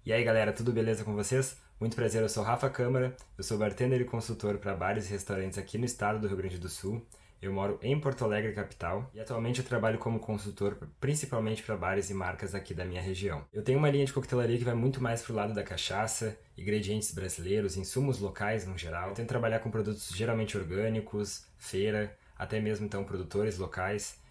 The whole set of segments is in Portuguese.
E aí galera, tudo beleza com vocês? Muito prazer, eu sou Rafa Câmara, eu sou bartender e consultor para bares e restaurantes aqui no estado do Rio Grande do Sul. Eu moro em Porto Alegre, capital, e atualmente eu trabalho como consultor principalmente para bares e marcas aqui da minha região. Eu tenho uma linha de coquetelaria que vai muito mais pro lado da cachaça, ingredientes brasileiros, insumos locais no geral. Eu tento trabalhar com produtos geralmente orgânicos, feira, até mesmo então produtores locais.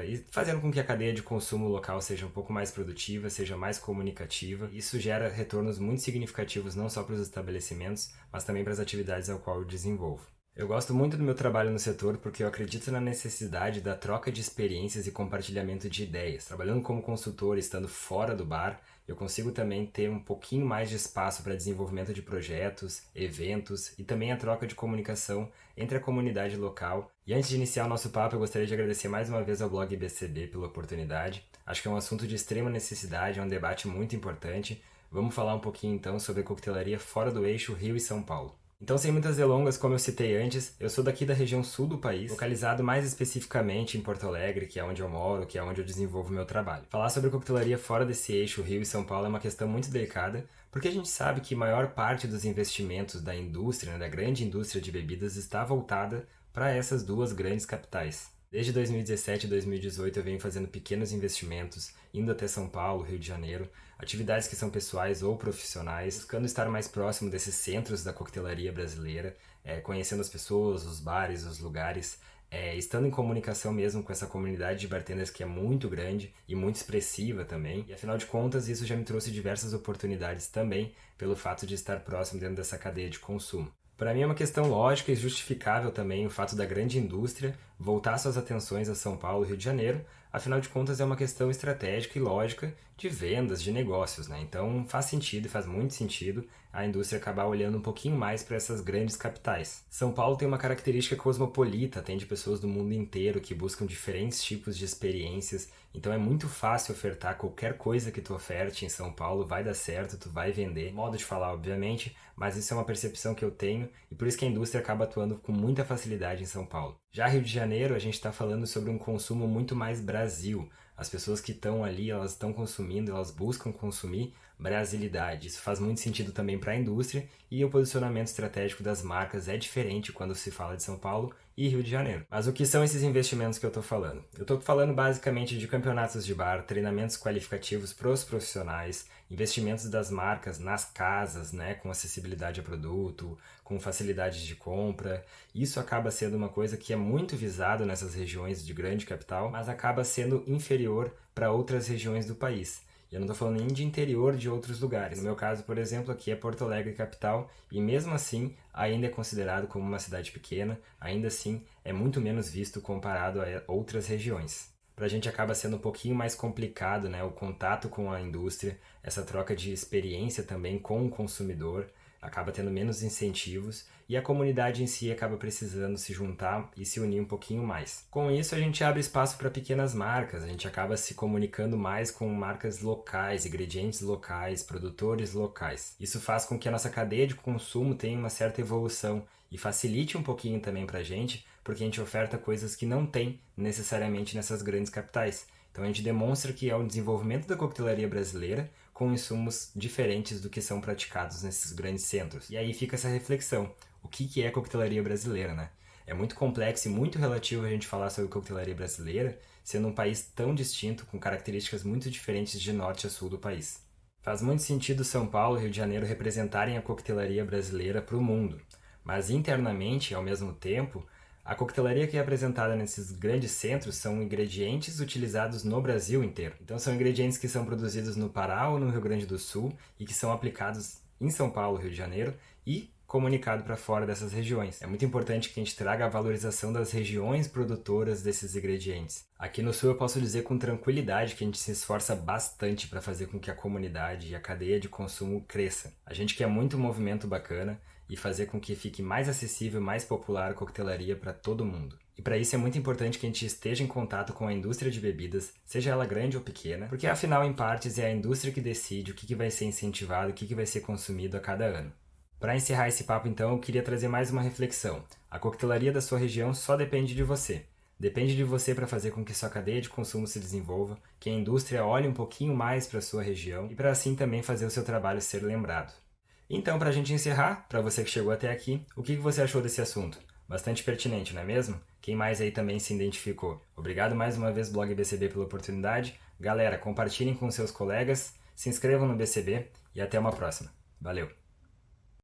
E fazendo com que a cadeia de consumo local seja um pouco mais produtiva, seja mais comunicativa. Isso gera retornos muito significativos não só para os estabelecimentos, mas também para as atividades ao qual eu desenvolvo. Eu gosto muito do meu trabalho no setor porque eu acredito na necessidade da troca de experiências e compartilhamento de ideias. Trabalhando como consultor, estando fora do bar, eu consigo também ter um pouquinho mais de espaço para desenvolvimento de projetos, eventos e também a troca de comunicação entre a comunidade local. E antes de iniciar o nosso papo, eu gostaria de agradecer mais uma vez ao blog BCB pela oportunidade. Acho que é um assunto de extrema necessidade, é um debate muito importante. Vamos falar um pouquinho então sobre a coquetelaria fora do eixo Rio e São Paulo. Então, sem muitas delongas, como eu citei antes, eu sou daqui da região sul do país, localizado mais especificamente em Porto Alegre, que é onde eu moro, que é onde eu desenvolvo meu trabalho. Falar sobre coquetelaria fora desse eixo Rio e São Paulo é uma questão muito delicada, porque a gente sabe que a maior parte dos investimentos da indústria, da grande indústria de bebidas, está voltada para essas duas grandes capitais. Desde 2017 e 2018 eu venho fazendo pequenos investimentos, indo até São Paulo, Rio de Janeiro, atividades que são pessoais ou profissionais, buscando estar mais próximo desses centros da coquetelaria brasileira, conhecendo as pessoas, os bares, os lugares, estando em comunicação mesmo com essa comunidade de bartenders que é muito grande e muito expressiva também. E afinal de contas, isso já me trouxe diversas oportunidades também pelo fato de estar próximo dentro dessa cadeia de consumo. Para mim é uma questão lógica e justificável também o fato da grande indústria voltar suas atenções a São Paulo e Rio de Janeiro, afinal de contas é uma questão estratégica e lógica de vendas, de negócios, né? Então faz sentido e faz muito sentido a indústria acabar olhando um pouquinho mais para essas grandes capitais. São Paulo tem uma característica cosmopolita, tem de pessoas do mundo inteiro que buscam diferentes tipos de experiências, então é muito fácil ofertar qualquer coisa que tu oferte em São Paulo, vai dar certo, tu vai vender. Modo de falar, obviamente, mas isso é uma percepção que eu tenho e por isso que a indústria acaba atuando com muita facilidade em São Paulo. Já Rio de Janeiro, a gente está falando sobre um consumo muito mais Brasil. As pessoas que estão ali, elas estão consumindo, elas buscam consumir brasilidade. Isso faz muito sentido também para a indústria e o posicionamento estratégico das marcas é diferente quando se fala de São Paulo e Rio de Janeiro. Mas o que são esses investimentos que eu estou falando? Eu estou falando basicamente de campeonatos de bar, treinamentos qualificativos para os profissionais, investimentos das marcas nas casas, né, com acessibilidade a produto, com facilidade de compra. Isso acaba sendo uma coisa que é muito visado nessas regiões de grande capital, mas acaba sendo inferior para outras regiões do país. E eu não estou falando nem de interior de outros lugares. No meu caso, por exemplo, aqui é Porto Alegre capital e mesmo assim ainda é considerado como uma cidade pequena, ainda assim é muito menos visto comparado a outras regiões. Para a gente acaba sendo um pouquinho mais complicado, né, o contato com a indústria, essa troca de experiência também com o consumidor, acaba tendo menos incentivos e a comunidade em si acaba precisando se juntar e se unir um pouquinho mais. Com isso, a gente abre espaço para pequenas marcas, a gente acaba se comunicando mais com marcas locais, ingredientes locais, produtores locais. Isso faz com que a nossa cadeia de consumo tenha uma certa evolução e facilite um pouquinho também para a gente, porque a gente oferta coisas que não tem necessariamente nessas grandes capitais. Então a gente demonstra que é o desenvolvimento da coquetelaria brasileira com insumos diferentes do que são praticados nesses grandes centros. E aí fica essa reflexão, o que é coquetelaria brasileira, né? É muito complexo e muito relativo a gente falar sobre coquetelaria brasileira, sendo um país tão distinto, com características muito diferentes de norte a sul do país. Faz muito sentido São Paulo e Rio de Janeiro representarem a coquetelaria brasileira para o mundo, mas internamente, ao mesmo tempo, a coquetelaria que é apresentada nesses grandes centros são ingredientes utilizados no Brasil inteiro. Então são ingredientes que são produzidos no Pará ou no Rio Grande do Sul e que são aplicados em São Paulo, Rio de Janeiro e comunicado para fora dessas regiões. É muito importante que a gente traga a valorização das regiões produtoras desses ingredientes. Aqui no Sul eu posso dizer com tranquilidade que a gente se esforça bastante para fazer com que a comunidade e a cadeia de consumo cresça. A gente quer muito movimento bacana e fazer com que fique mais acessível, mais popular a coquetelaria para todo mundo. E para isso é muito importante que a gente esteja em contato com a indústria de bebidas, seja ela grande ou pequena, porque afinal, em partes, é a indústria que decide o que vai ser incentivado, o que vai ser consumido a cada ano. Para encerrar esse papo, então, eu queria trazer mais uma reflexão. A coquetelaria da sua região só depende de você. Depende de você para fazer com que sua cadeia de consumo se desenvolva, que a indústria olhe um pouquinho mais para a sua região e para assim também fazer o seu trabalho ser lembrado. Então, para a gente encerrar, para você que chegou até aqui, o que você achou desse assunto? Bastante pertinente, não é mesmo? Quem mais aí também se identificou? Obrigado mais uma vez, Blog BCB, pela oportunidade. Galera, compartilhem com seus colegas, se inscrevam no BCB e até uma próxima. Valeu!